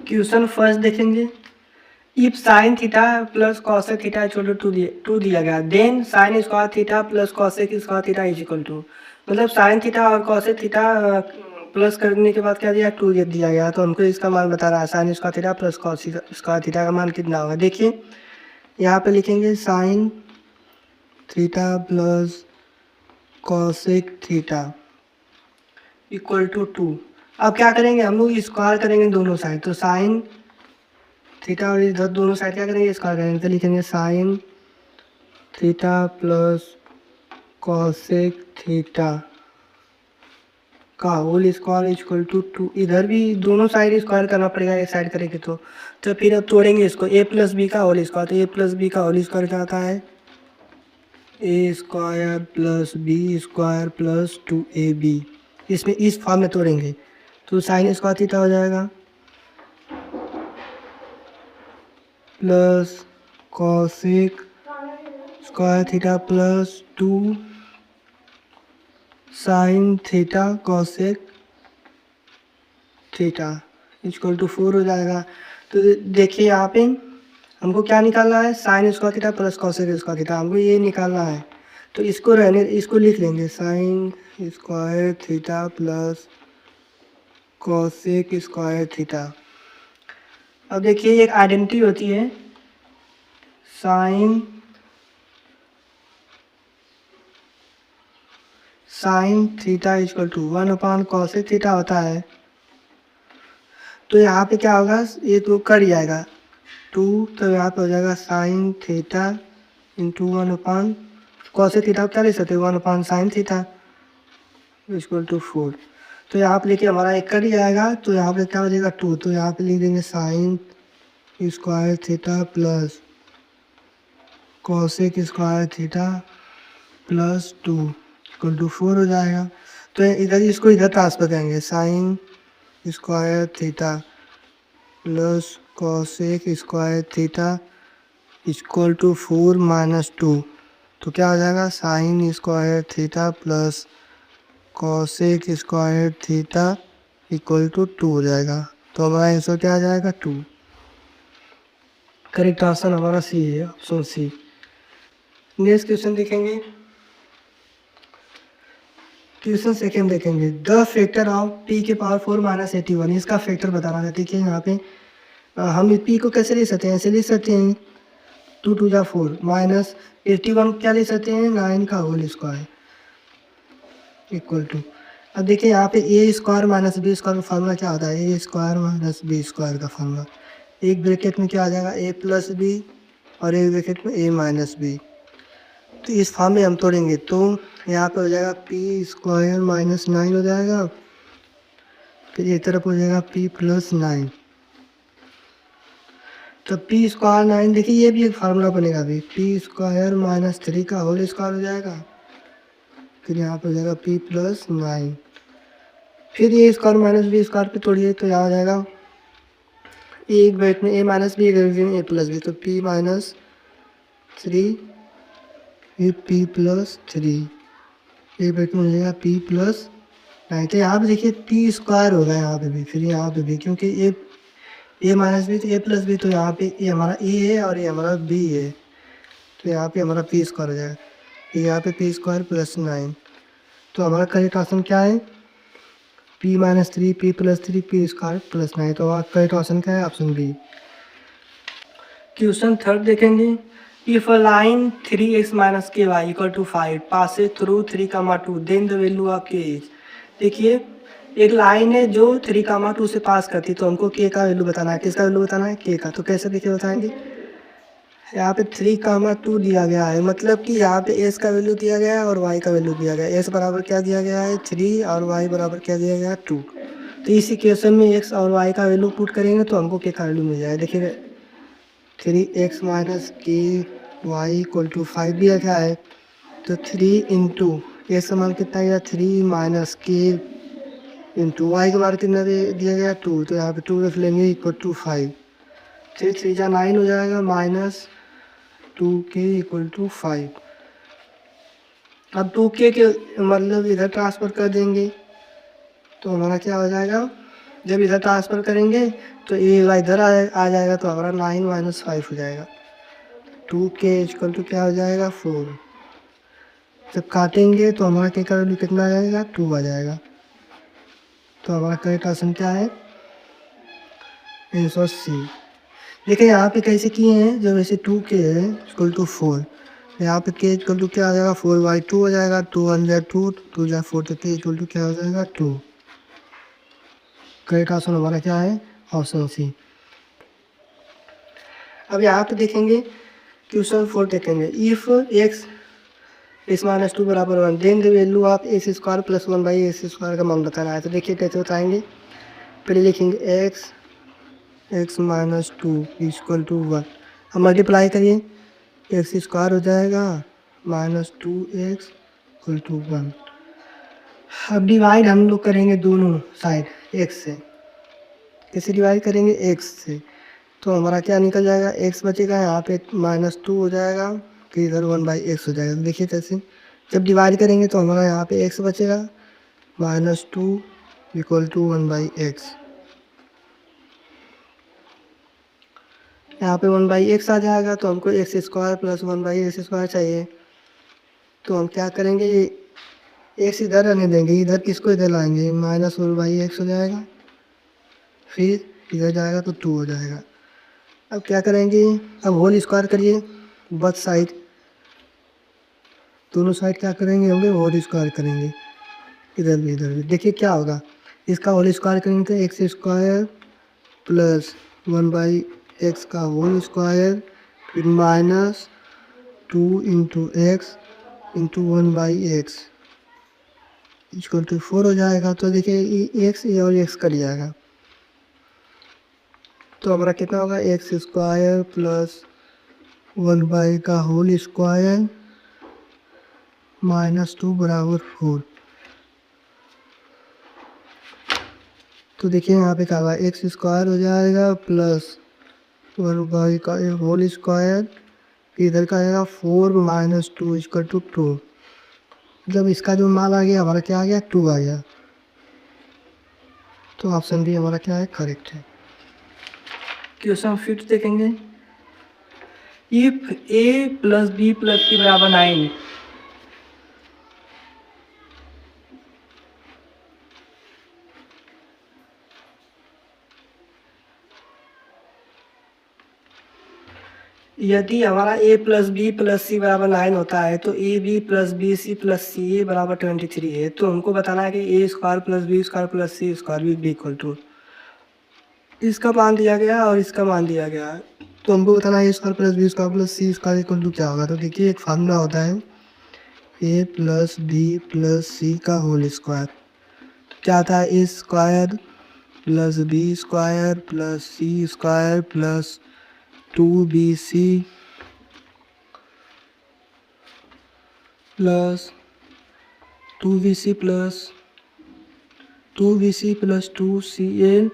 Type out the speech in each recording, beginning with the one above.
Question first देखेंगे। If sine theta plus cosec theta equal to two दिया गया, then sine square theta plus cosec square theta is equal to, मतलब sine theta और cosec theta plus करने के बाद क्या दिया, टू दिया गया। तो हमको इसका मान बता रहा है sine square theta plus cos square theta का मान कितना होगा। देखिए यहाँ पे लिखेंगे sine theta plus cosec theta equal to two. अब क्या करेंगे हम लोग, स्क्वायर करेंगे दोनों साइड। तो साइन थीटा और इधर दोनों साइड क्या करेंगे, स्क्वायर करेंगे। तो लिखेंगे sine theta plus cosec theta का whole square equal to two. इधर भी दोनों साइड स्क्वायर करना पड़ेगा, एक साइड करेंगे तो फिर अब तोड़ेंगे इसको, ए प्लस बी का होल स्क्वायर। तो ए प्लस बी का होल स्क्वायर क्या आता है, A square plus B square plus two A B. इसमें इस फॉर्म में तोड़ेंगे तो साइन स्क्वायर थीटा हो जाएगा plus cosec square theta plus two sine theta cosec theta equal to 4 हो जाएगा। तो देखिए यहाँ पे हमको क्या निकालना है, sine square theta plus cosec square theta, हमको ये निकालना है। तो इसको लिख लेंगे sine square theta plus cosec square theta. अब देखिए एक आइडेंटिटी होती है, sine theta equal to 1 cosec theta होता है। तो यहाँ पे क्या होगा, ये तो कट जाएगा 2, तो यहाँ पे हो जाएगा sine theta into 1 cosec theta. क्या ले सकते हैं, 1 साइन थीटा इक्वल टू 4। तो यहाँ पे देखिए हमारा एक कट जाएगा, तो यहाँ पे क्या हो जाएगा 2। तो यहाँ पे लिख देंगे sine square theta plus cosec square theta plus 2 equal to 4 हो जाएगा। तो इधर इसको इधर ट्रांसफर करेंगे, sine square theta plus cosec square theta equal to 4 minus 2। तो क्या हो जाएगा, sine square theta plus cosec square theta equal to 2 हो जाएगा। तो हमारा आंसर क्या आ जाएगा, 2। करेक्ट आंसर हमारा सी है, ऑप्शन सी। नेक्स्ट क्वेश्चन देखेंगे। क्वेश्चन सेकेंड देखेंगे, द फैक्टर ऑफ पी के पावर 4 माइनस 81, इसका फैक्टर बताना है। देखिए यहाँ पे हम पी को कैसे ले सकते हैं, ऐसे ले सकते हैं 2 2 जा 4 माइनस 81 क्या ले सकते हैं, 9 का होल स्क्वायर इक्वल टू। अब देखिए यहाँ पे ए स्क्वायर माइनस बी स्क्वायर का फार्मूला क्या होता है, A square minus B square का फार्मूला। एक ब्रैकेट में क्या आ जाएगा, ए प्लस बी और एक ब्रैकेट में ए माइनस बी। तो इस फॉर्म में हम तोड़ेंगे तो यहाँ पे हो जाएगा पी स्क्वायर माइनस 9 हो जाएगा, फिर एक तरफ हो जाएगा पी प्लस 9। तो पी स्क्वायर 9, देखिए ये भी एक फार्मूला बनेगा अभी, पी स्क्वायर माइनस 3 का होल स्क्वायर हो जाएगा, फिर यहाँ पे हो जाएगा पी प्लस 9। फिर ये स्क्वायर माइनस बी स्क्वायर पे तोड़िए तो यहाँ आ जाएगा एक ब्रैकेट में ए माइनस बी, एक ब्रैकेट में ए प्लस बी। तो पी माइनस 3 फिर पी प्लस 3, एक ब्रैकेट में हो जाएगा पी प्लस 9। तो यहाँ पे देखिए पी स्क्वायर होगा यहाँ पे भी, फिर यहाँ पे भी, क्योंकि ए माइनस बी तो ए प्लस बी, तो यहाँ पे ये हमारा ए है और ये हमारा बी है, तो यहाँ पे हमारा पी स्क्वायर हो जाएगा, यहाँ पे पी स्क्वायर प्लस 9। तो हमारा करेक्ट ऑप्शन क्या है, P minus 3 P plus 3 P square plus 9। तो हमारा करेक्ट ऑप्शन क्या है, ऑप्शन बी। क्वेश्चन थर्ड देखेंगे, if a line 3x minus K Y equal to 5 passes through 3, 2 then the value of K is. देखिए एक line है जो 3, 2 से पास करती है, तो हमको के का वैल्यू बताना है। किसका वैल्यू बताना है, के का। तो कैसे देखिए बताएंगे, यहाँ पे 3, 2 दिया गया है, मतलब कि यहाँ पे एस का वैल्यू दिया गया है और वाई का वैल्यू दिया गया है। एस बराबर क्या दिया गया है, 3 और वाई बराबर क्या दिया गया है, 2। तो इसी इक्वेशन में एक्स और वाई का वैल्यू पुट करेंगे तो हमको के का वैल्यू मिल जाएगा। देखिए 3x minus K Y equal to 5 दिया गया है, तो 3 इंटू एक्स का मान कितना गया, 3 माइनस के इंटू वाई का मान कितना दिया गया, 2। तो यहाँ पे 2 रख लेंगे इक्वल टू 5, 3 3 जा 9 हो जाएगा, माइनस 2k इक्वल टू 5। अब 2k के मतलब इधर ट्रांसफर कर देंगे तो हमारा क्या हो जाएगा, जब इधर ट्रांसफ़र करेंगे तो ए वाला इधर आ जाएगा तो हमारा 9 माइनस 5 हो जाएगा। 2k इक्वल टू क्या हो जाएगा 4। जब काटेंगे तो हमारा k का वैल्यू कितना आ जाएगा 2 आ जाएगा। तो हमारा करेक्ट ऑप्शन क्या है आंसर सी। देखिए यहाँ पे कैसे किए हैं, जब ऐसे 2k है इक्वल टू 4, यहाँ पे k इक्वल टू क्या आ जाएगा 4/2 हो जाएगा। 2 1 जा 2 2 जा 4 तो k इक्वल टू क्या हो जाएगा 2। करेक्ट ऑप्शन हमारा क्या है ऑप्शन सी। अब यहाँ पे देखेंगे क्वेश्चन 4 देखेंगे, इफ x इस माइनस 2 बराबर 1 then the value of x square plus 1/x² का मान बताना है। तो देखिए कैसे बताएंगे, पहले लिखेंगे x माइनस 2 इक्वल टू 1। अब मल्टीप्लाई करिए, एक्स स्क्वायर हो जाएगा माइनस 2x इक्वल टू 1। अब डिवाइड हम लोग करेंगे दोनों साइड x से। कैसे डिवाइड करेंगे x से, तो हमारा क्या निकल जाएगा x बचेगा, यहाँ पे -2 हो जाएगा, फिर इधर 1/x हो जाएगा। देखिए कैसे, जब डिवाइड करेंगे तो हमारा यहाँ पे x बचेगा -2 इक्वल टू 1/x। यहाँ पे 1/x आ जाएगा तो हमको x² प्लस 1/x² चाहिए। तो हम क्या करेंगे, x इधर रहने देंगे, इधर किसको इधर लाएंगे, -1/x हो जाएगा, फिर इधर जाएगा तो 2 हो जाएगा। अब क्या करेंगे, अब होल स्क्वायर करिए बथ साइड, दोनों साइड क्या करेंगे होंगे होल स्क्वायर करेंगे, इधर भी। देखिए क्या होगा, इसका होल स्क्वायर करेंगे तो x² प्लस 1/x का होल स्क्वायर फिर -2 into x into 1/x equal to 4 हो जाएगा। तो देखिए x और x कट जाएगा तो हमारा कितना होगा x² प्लस 1/, का होल स्क्वायर -2 बराबर 4। तो देखिए यहाँ पे क्या होगा, x² हो जाएगा प्लस 1/, का होल स्क्वायर, इधर का आएगा 4 - 2 इक्वल टू 2। जब इसका जो मान आ गया हमारा क्या आ गया 2 आ गया। तो ऑप्शन बी हमारा क्या है करेक्ट है। क्वेश्चन 5 देखेंगे, if a plus b plus c बराबर 9, यदि हमारा a plus B plus C बराबर 9 होता है तो A B plus B C plus C A बराबर 23 है। तो हमको बताना है कि a² plus b² plus c² भी इक्वल टू, इसका मान दिया गया और इसका मान दिया गया। तो हमको बताना है a² plus b² plus c² equal to क्या होगा। तो देखिए एक फार्मूला होता है a plus B plus c का होल स्क्वायर, क्या था a² plus b² plus c² plus 2bc plus 2bc plus 2ca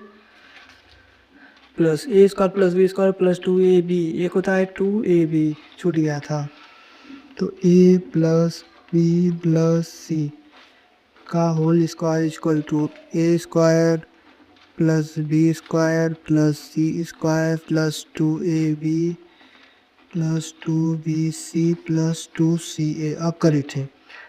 plus a² plus b² plus 2ab, एक होता है 2ab छूट गया था। तो a plus B plus c का whole square equal to a² plus b² plus c² plus 2ab plus 2bc plus 2ca। अब correct है।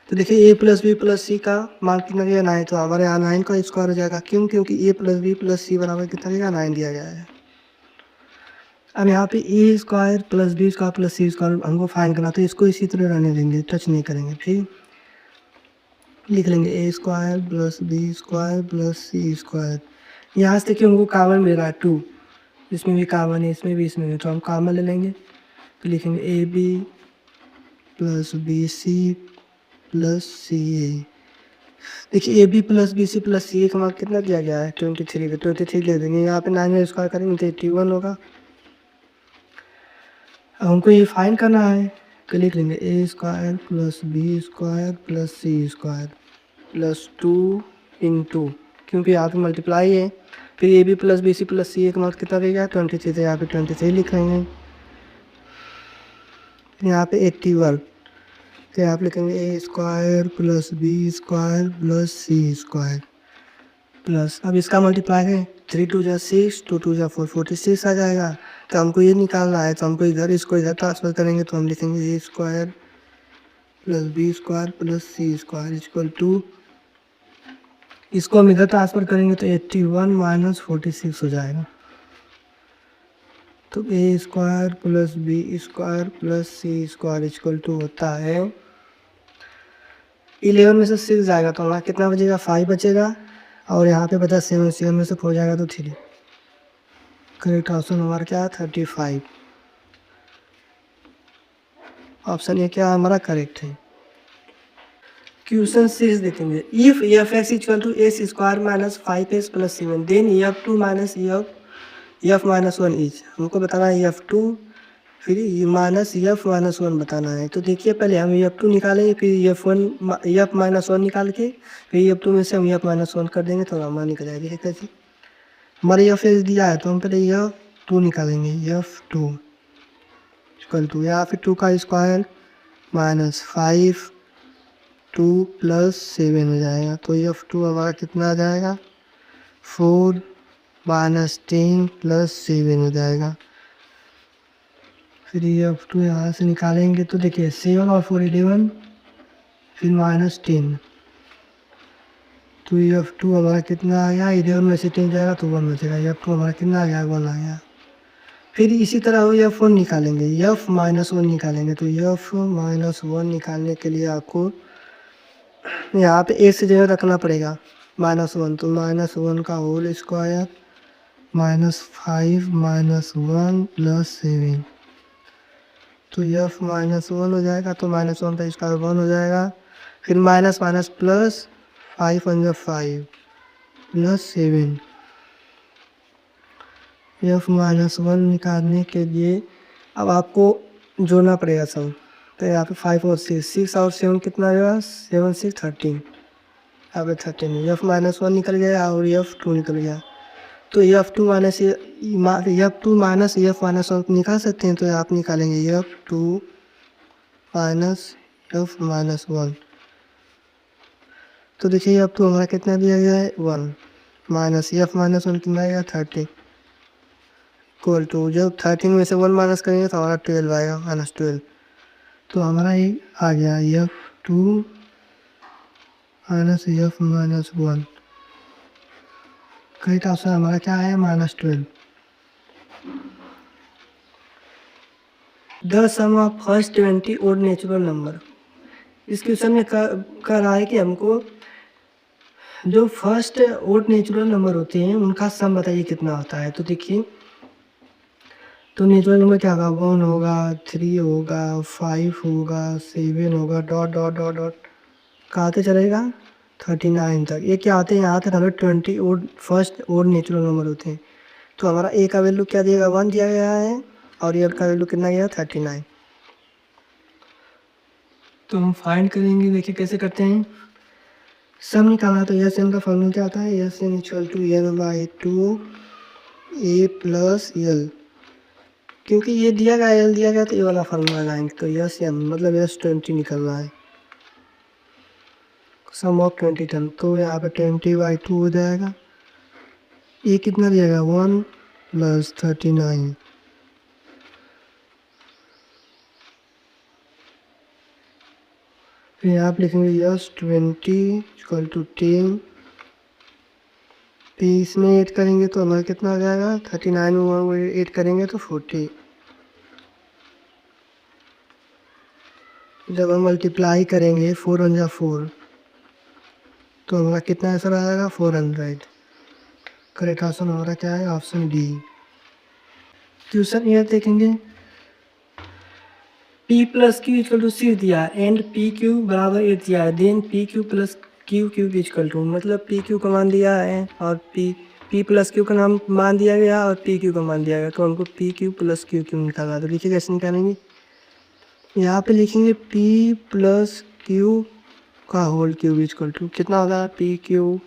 तो देखिए a plus B plus c का मान कितना दिया 9, तो हमारे यहाँ 9 का स्क्वायर हो जाएगा, क्योंकि a plus B plus C बराबर कितना दिया 9 दिया गया है। अब यहाँ पे a² plus b² plus c² हमको फाइंड करना, तो इसको इसी तरह रहने देंगे, टच नहीं करेंगे। फिर लिख लेंगे a² plus b² plus c²। यहाँ से देखिए हमको कॉमन मिल रहा है 2, इसमें भी कॉमन है इसमें भी इसमें भी, तो हम कॉमन ले लेंगे। फिर लिखेंगे A B plus B C plus C A. देखिए A B plus B C plus C A का मान कितना दिया गया है 23 का, 23 ले देंगे। यहाँ पे 9 में स्क्वायर करेंगे तो 81 होगा। अब हमको ये फाइंड करना है, तो लिख लेंगे a² plus b² plus c² plus 2 into, क्योंकि यहाँ पे मल्टीप्लाई है, फिर A B plus B C plus C A का मान कितना देगा 23, तो यहाँ पे 23 लिख लेंगे। यहाँ पे 81, तो यहाँ पे लिखेंगे a² plus b² plus c²। Plus अब इसका मल्टीप्लाई है 3 2 जा 6 2 2 जा 4 46 आ जाएगा। तो हमको ये निकालना है, तो हमको इधर इसको इधर ट्रांसफर करेंगे तो हम लिखेंगे A square plus B square plus C square equal to, इसको हम इधर ट्रांसफर करेंगे तो 81 माइनस 46 हो जाएगा। तो A square plus B square plus C square equal to होता है 11 में से 6 जाएगा तो हमारा कितना बचेगा 5 बचेगा, और यहाँ पे बचा 7 7 में से 4 जाएगा तो 3। करेक्ट ऑप्शन हमारा क्या है 35। ऑप्शन ए क्या हमारा करेक्ट है। क्वेश्चन 6 देखेंगे, if f x equal to s square minus 5x plus 7 then f two minus f minus 1 is. हमको बताना है एफ टू फिर माइनस एफ माइनस 1 बताना है। तो देखिए पहले हम एफ टू निकालेंगे, फिर एफ माइनस 1 निकाल के फिर एफ टू में से हम एफ माइनस 1 कर देंगे तो हमारा निकल जाएगी। ठीक है जी, हमारे एफ एक्स दिया है तो हम पहले एफ टू निकालेंगे, एफ टू इक्वल टू यहाँ फिर 2 का स्क्वायर माइनस 5 2 प्लस 7 हो जाएगा। तो एफ टू हमारा कितना आ जाएगा 4 माइनस 10 प्लस 7 हो जाएगा। फिर एफ टू यहाँ से निकालेंगे तो देखिए 7 और 4 11 फिर माइनस 10, तो एफ टू हमारा कितना आ गया 11 में से 10 जाएगा तो 1 बचेगा। एफ टू हमारा कितना आ गया 1 आ गया। फिर इसी तरह हो एफ वन निकालेंगे, एफ माइनस 1 निकालेंगे। तो एफ माइनस 1 निकालने के लिए आपको यहाँ पे ए से जगह रखना पड़ेगा -1, तो -1 का होल स्क्वायर -5 -1 प्लस 7, तो एफ -1 हो जाएगा। तो -1 का स्क्वायर 1 हो जाएगा। फिर minus minus plus 5 1 5 plus 7, F -1 निकालने के लिए अब आपको जोड़ना पड़ेगा सब। तो यहाँ पे 5 और 6 और 7 कितना आएगा 7 6 13, यहाँ पे 13 एफ -1 निकल गया और एफ टू निकल गया। तो F two minus f minus 1 निकाल सकते हैं, तो आप निकालेंगे F two minus f minus 1। तो देखिए एफ टू हमारा कितना दिया गया है 1 माइनस एफ माइनस 1 कितना आएगा 30 इक्वल टू, जब 13 में से 1 माइनस करेंगे तो हमारा 12 आएगा -12। तो हमारा ये आ गया f two minus f minus 1। Correct option हमारा क्या है -12। The sum of first 20 odd natural number. इस क्वेश्चन में कह रहा है कि हमको जो फर्स्ट ओड नेचुरल नंबर होते हैं उनका सम बताइए कितना होता है। तो देखिए, तो नेचुरल नंबर क्या होगा 1 होगा 3 होगा 5 होगा 7 होगा डॉट डॉट डॉट डॉट कहाँ तक चलेगा 39 तक। ये क्या आते हैं यहाँ तक हमें 20 odd first odd natural number होते हैं। तो हमारा ए का वैल्यू क्या दिया गया 1 दिया गया है और ए का वैल्यू कितना गया 39। तो हम फाइंड करेंगे, देखिए कैसे करते हैं। सम निकालना तो एस एन का फॉर्मूला क्या आता है s n equal to n by 2 a plus l. क्योंकि ये दिया गया एल दिया गया तो ये वाला फार्मूला लगाएंगे। तो एस एन मतलब एस 20 निकल रहा है, सम ऑफ 20 टर्म। तो यहाँ पे 20/2 हो जाएगा। ये कितना दिया गया 1 प्लस 39, फिर यहाँ पे लिखेंगे यस 20 इक्वल टू 10, फिर इसमें ऐड करेंगे तो हमारा कितना आ जाएगा 39 में 1 ऐड करेंगे तो 40। जब हम मल्टीप्लाई करेंगे 4 1 जा 4 तो हमारा कितना आंसर आएगा 400। करेक्ट ऑप्शन हमारा क्या है ऑप्शन डी। क्वेश्चन ये देखेंगे, P plus q equal to 6 दिया है एंड पी क्यू बराबर 8 दिया है, then p Q plus Q cube equal to, मतलब पी क्यू का मान दिया है और पी प्लस क्यू का नाम मान दिया गया और पी क्यू का मान दिया गया। तो हमको P Q plus Q cube निकालना। तो देखिए कैसे निकालेंगे, यहाँ पे लिखेंगे पी प्लस क्यू का होल क्यूब इक्वल टू कितना होगा P Q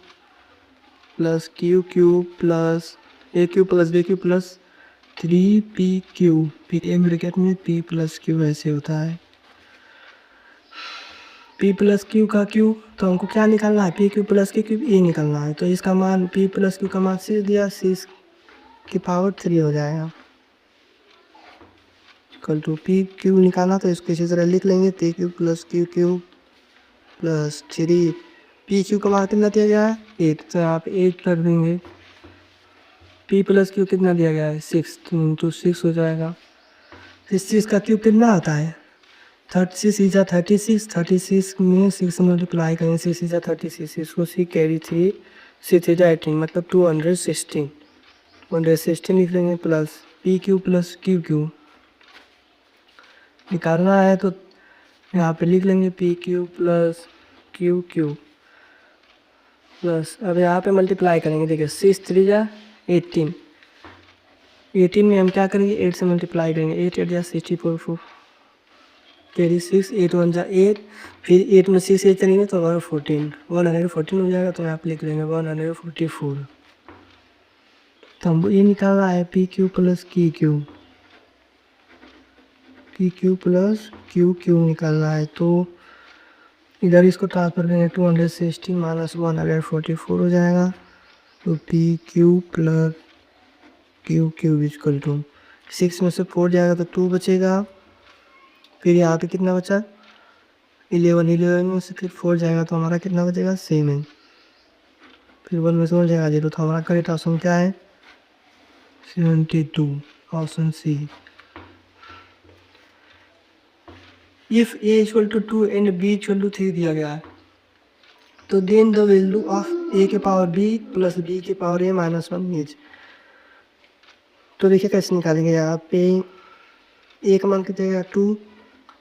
plus Q cube plus A Q plus B Q plus 3pq, फिर एक ब्रैकेट में p प्लस क्यू ऐसे होता है। पी प्लस क्यू का क्यू, तो हमको क्या निकालना है, पी क्यू प्लस के क्यूब ए निकालना है। तो इसका मान पी प्लस क्यू का मान 6 दिया, 6 की पावर 3 हो जाएगा इक्वल टू पी क्यू निकालना, तो इसको इसी तरह लिख लेंगे, P Q plus q Q plus 3। P q का मान कितना दिया गया है 8, तो यहाँ पे 8 कर देंगे। पी प्लस क्यू कितना दिया गया है 6, तो 6 हो जाएगा। इस चीज़ का क्यूब कितना आता है 36 ईजा 36, 36 में 6 मल्टीप्लाई करेंगे, 6 ईजा 36, इसको 6 कैरी 3, 6 ईजा 18 मतलब 216, 116 लिख लेंगे plus P Q plus q Q निकालना है, तो यहाँ पे लिख लेंगे P Q plus q Q plus, अब यहाँ पे मल्टीप्लाई करेंगे, देखिए 6 3 जा 18, 18 में हम क्या करेंगे 8 से मल्टीप्लाई करेंगे, 8 8 जा 64 कैरी 6, 8 1 जा 8, फिर 8 में 6 8 करेंगे तो 114 हो जाएगा, तो यहाँ पे लिख लेंगे 144। तो हमको ये निकालना है P Q plus q Q, P Q plus q Q निकालना है, तो इधर इसको ट्रांसफर करेंगे 216 माइनस 144 हो जाएगा, तो p Q plus q q equal to 6 में से 4 जाएगा तो 2 बचेगा, फिर यहाँ पे कितना बचा 11, 11 में से फिर 4 जाएगा तो हमारा कितना बचेगा 7, फिर 1 में से 1 जाएगा 0, तो हमारा करेक्ट ऑप्शन क्या है 72, option c. If a equal to 2 and b equal to 3 दिया गया है, तो then the value of a के पावर बी प्लस बी के पावर ए माइनस 1 इज। तो देखिए कैसे निकालेंगे, यहाँ पे ए का मान कितना जाएगा 2,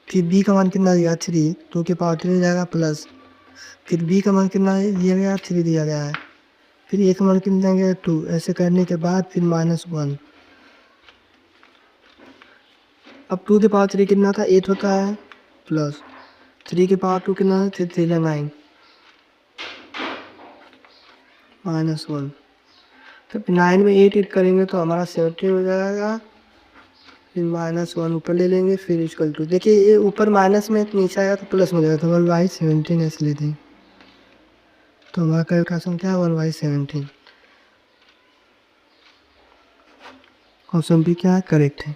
फिर बी का मान कितना दिया 3, 2 के पावर 3 जाएगा प्लस, फिर बी का मान कितना दिया गया 3 दिया गया है, फिर ए का मान कितना गया 2, ऐसे करने के बाद फिर -1। अब 2 के पावर 3 कितना था 8 होता है, प्लस 3 के पावर 2 कितना है 3 3 9 -1, तो 9 में 8 8 करेंगे तो हमारा 70 हो जाएगा, फिर -1 ऊपर ले लेंगे, फिर इक्वल टू, देखिए ये ऊपर माइनस में नीचे आएगा तो प्लस में हो जाएगा, तो 1/17 ऐसे लेते हैं, तो हमारा कैलकुलेशन क्या है 1/17, ऑप्शन बी क्या है करेक्ट है।